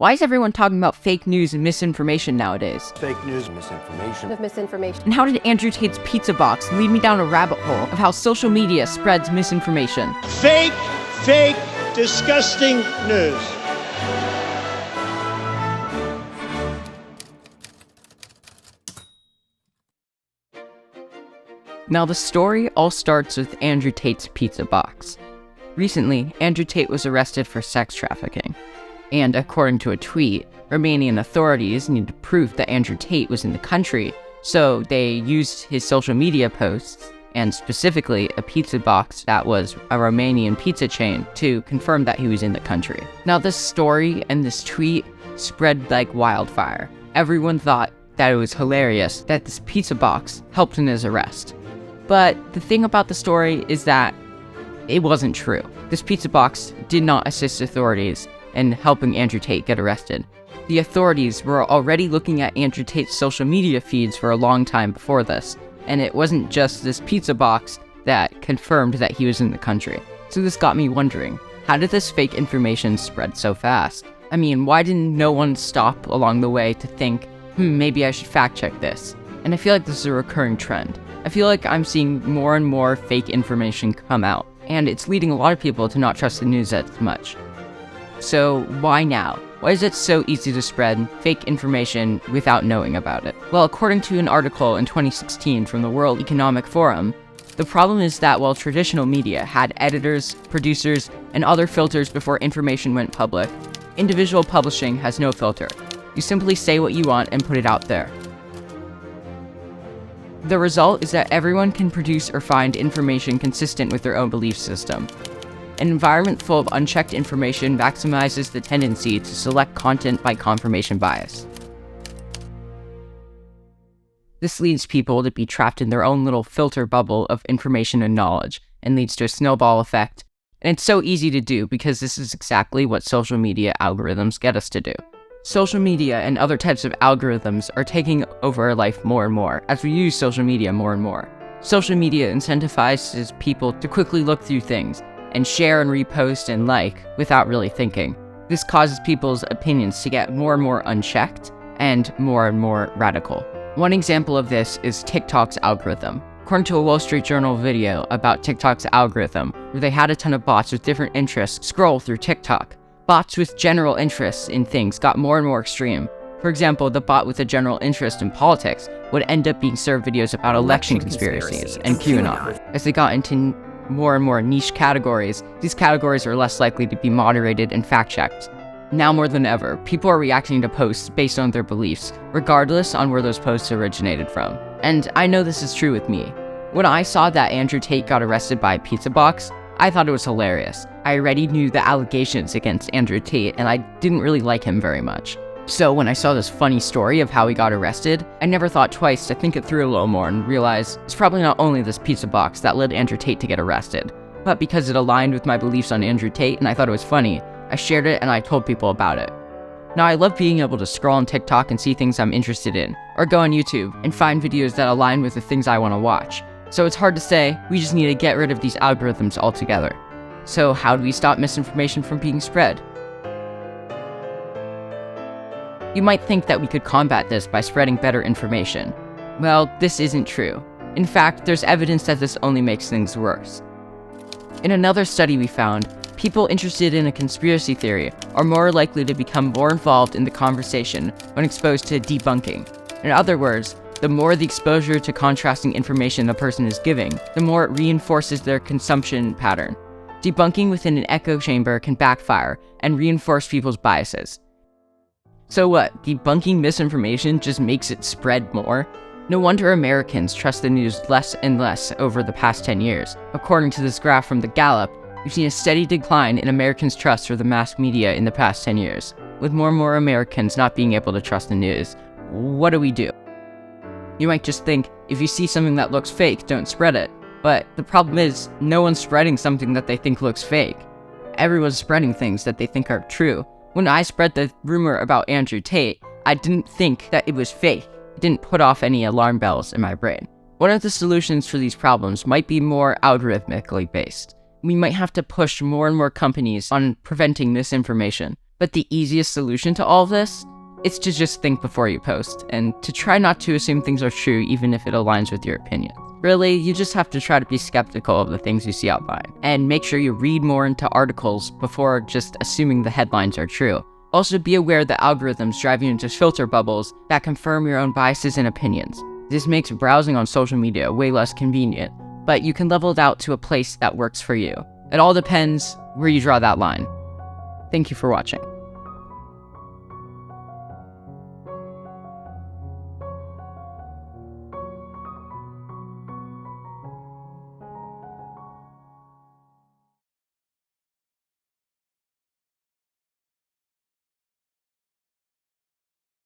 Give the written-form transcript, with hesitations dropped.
Why is everyone talking about fake news and misinformation nowadays? Fake news, misinformation. Misinformation. And how did Andrew Tate's pizza box lead me down a rabbit hole of how social media spreads misinformation? Fake, disgusting news. Now, the story all starts with Andrew Tate's pizza box. Recently, Andrew Tate was arrested for sex trafficking. And according to a tweet, Romanian authorities needed proof that Andrew Tate was in the country, so they used his social media posts, and specifically a pizza box that was a Romanian pizza chain, to confirm that he was in the country. Now, this story and this tweet spread like wildfire. Everyone thought that it was hilarious that this pizza box helped in his arrest. But the thing about the story is that it wasn't true. This pizza box did not assist authorities in helping Andrew Tate get arrested. The authorities were already looking at Andrew Tate's social media feeds for a long time before this, and it wasn't just this pizza box that confirmed that he was in the country. So this got me wondering, how did this fake information spread so fast? I mean, why didn't no one stop along the way to think, maybe I should fact check this? And I feel like this is a recurring trend. I feel like I'm seeing more and more fake information come out, and it's leading a lot of people to not trust the news as much. So why now? Why is it so easy to spread fake information without knowing about it? Well, according to an article in 2016 from the World Economic Forum, the problem is that while traditional media had editors, producers, and other filters before information went public, individual publishing has no filter. You simply say what you want and put it out there. The result is that everyone can produce or find information consistent with their own belief system. An environment full of unchecked information maximizes the tendency to select content by confirmation bias. This leads people to be trapped in their own little filter bubble of information and knowledge, and leads to a snowball effect. And it's so easy to do because this is exactly what social media algorithms get us to do. Social media and other types of algorithms are taking over our life more and more as we use social media more and more. Social media incentivizes people to quickly look through things and share and repost and like without really thinking. This causes people's opinions to get more and more unchecked and more radical. One example of this is TikTok's algorithm. According to a Wall Street Journal video about TikTok's algorithm, where they had a ton of bots with different interests scroll through TikTok. Bots with general interests in things got more and more extreme. For example, the bot with a general interest in politics would end up being served videos about election conspiracies and QAnon. As they got into more and more niche categories, these categories are less likely to be moderated and fact-checked. Now more than ever, people are reacting to posts based on their beliefs, regardless on where those posts originated from. And I know this is true with me. When I saw that Andrew Tate got arrested by a pizza box, I thought it was hilarious. I already knew the allegations against Andrew Tate, and I didn't really like him very much. So when I saw this funny story of how he got arrested, I never thought twice to think it through a little more and realize it's probably not only this pizza box that led Andrew Tate to get arrested, but because it aligned with my beliefs on Andrew Tate and I thought it was funny, I shared it and I told people about it. Now I love being able to scroll on TikTok and see things I'm interested in, or go on YouTube and find videos that align with the things I want to watch. So it's hard to say, we just need to get rid of these algorithms altogether. So how do we stop misinformation from being spread? You might think that we could combat this by spreading better information. Well, this isn't true. In fact, there's evidence that this only makes things worse. In another study we found, people interested in a conspiracy theory are more likely to become more involved in the conversation when exposed to debunking. In other words, the more the exposure to contrasting information the person is giving, the more it reinforces their consumption pattern. Debunking within an echo chamber can backfire and reinforce people's biases. So what, debunking misinformation just makes it spread more? No wonder Americans trust the news less and less over the past 10 years. According to this graph from the Gallup, we've seen a steady decline in Americans' trust for the mass media in the past 10 years. With more and more Americans not being able to trust the news, what do we do? You might just think, if you see something that looks fake, don't spread it. But the problem is, no one's spreading something that they think looks fake. Everyone's spreading things that they think are true. When I spread the rumor about Andrew Tate, I didn't think that it was fake. It didn't put off any alarm bells in my brain. One of the solutions for these problems might be more algorithmically based. We might have to push more and more companies on preventing misinformation. But the easiest solution to all of this is to just think before you post, and to try not to assume things are true even if it aligns with your opinion. Really, you just have to try to be skeptical of the things you see online, and make sure you read more into articles before just assuming the headlines are true. Also, be aware that algorithms drive you into filter bubbles that confirm your own biases and opinions. This makes browsing on social media way less convenient, but you can level it out to a place that works for you. It all depends where you draw that line. Thank you for watching.